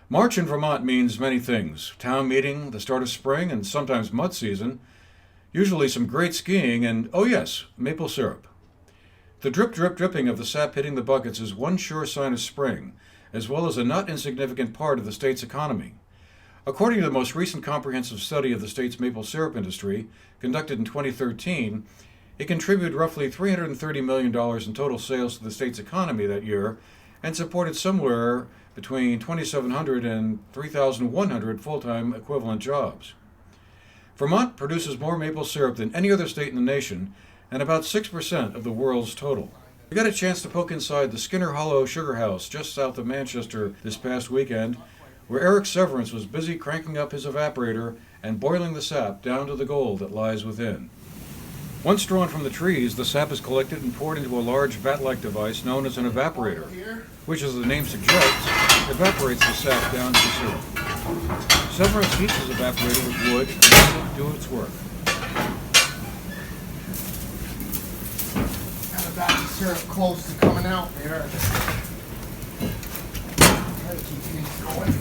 March in Vermont means many things. Town meeting, the start of spring, and sometimes mud season, usually some great skiing, and, oh yes, maple syrup. The drip, drip, dripping of the sap hitting the buckets is one sure sign of spring, as well as a not insignificant part of the state's economy. According to the most recent comprehensive study of the state's maple syrup industry, conducted in 2013, it contributed roughly $330 million in total sales to the state's economy that year and supported somewhere between 2,700 and 3,100 full-time equivalent jobs. Vermont produces more maple syrup than any other state in the nation and about 6% of the world's total. We got a chance to poke inside the Skinner Hollow Sugar House just south of Manchester this past weekend, where Eric Severance was busy cranking up his evaporator and boiling the sap down to the gold that lies within. Once drawn from the trees, the sap is collected and poured into a large vat-like device known as an evaporator, which, as the name suggests, evaporates the sap down to the syrup. Severance heats his evaporator with wood and lets it do its work. Got a batch of syrup close to coming out there. Try to keep things going.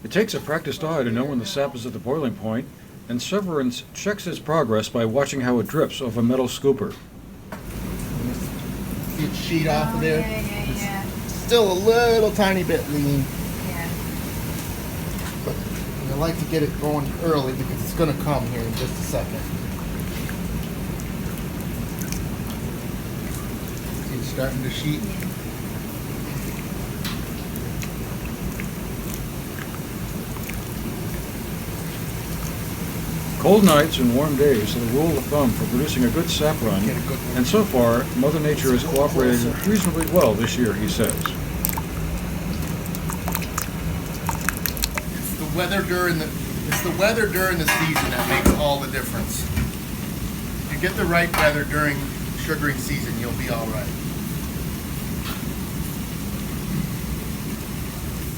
It takes a practiced eye to know when the sap is at the boiling point, and Severance checks its progress by watching how it drips off a metal scooper. See it sheet off of there? Yeah. It's still a little tiny bit lean, Yeah. but I like to get it going early because it's going to come here in just a second. See it starting to sheet? Cold nights and warm days are the rule of thumb for producing a good sap run, Get a good one. and so far, Mother Nature has cooperated reasonably well this year, he says. It's the weather during the season that makes all the difference. If you get the right weather during sugaring season, you'll be all right.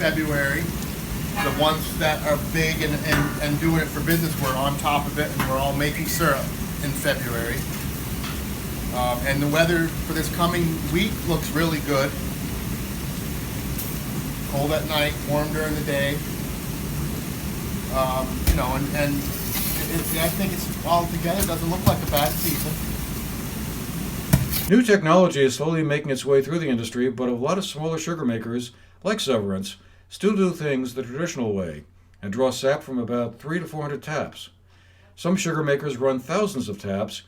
February, the ones that are big and doing it for business, we're on top of it and we're all making syrup in February. And the weather for this coming week looks really good. Cold at night, warm during the day. I think it's all together doesn't look like a bad season. New technology is slowly making its way through the industry, but a lot of smaller sugar makers, like Severance, still do things the traditional way and draw sap from about 300 to 400 taps. Some sugar makers run thousands of taps,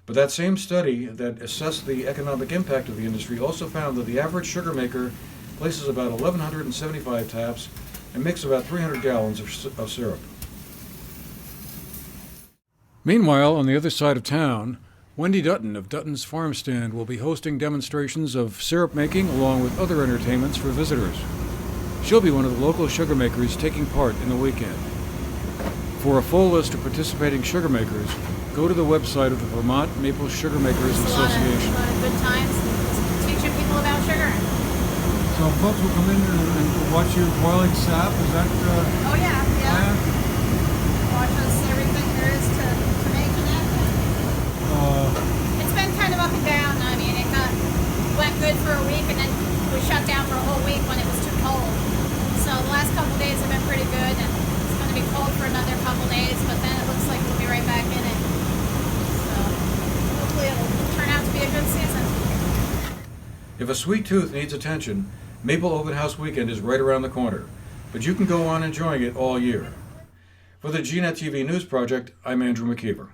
but that same study that assessed the economic impact of the industry also found that the average sugar maker places about 1,175 taps and makes about 300 gallons of syrup. Meanwhile, on the other side of town, Wendy Dutton of Dutton's Farm Stand will be hosting demonstrations of syrup making along with other entertainments for visitors. She'll be one of the local sugar makers taking part in the weekend. For a full list of participating sugar makers, go to the website of the Vermont Maple Sugar Makers Association. A lot of good times teaching people about sugar. So folks will come in and watch you boiling sap, is that Oh yeah. Watch us everything there is to making it. It's been kind of up and down. I mean, it went good for a week and then we shut down for a whole week when it was too cold. So the last couple days have been pretty good, and it's going to be cold for another couple days, but then it looks like we'll be right back in it. So hopefully it'll turn out to be a good season. If a sweet tooth needs attention, Maple Open House Weekend is right around the corner, but you can go on enjoying it all year. For the GNet TV News Project, I'm Andrew McKeever.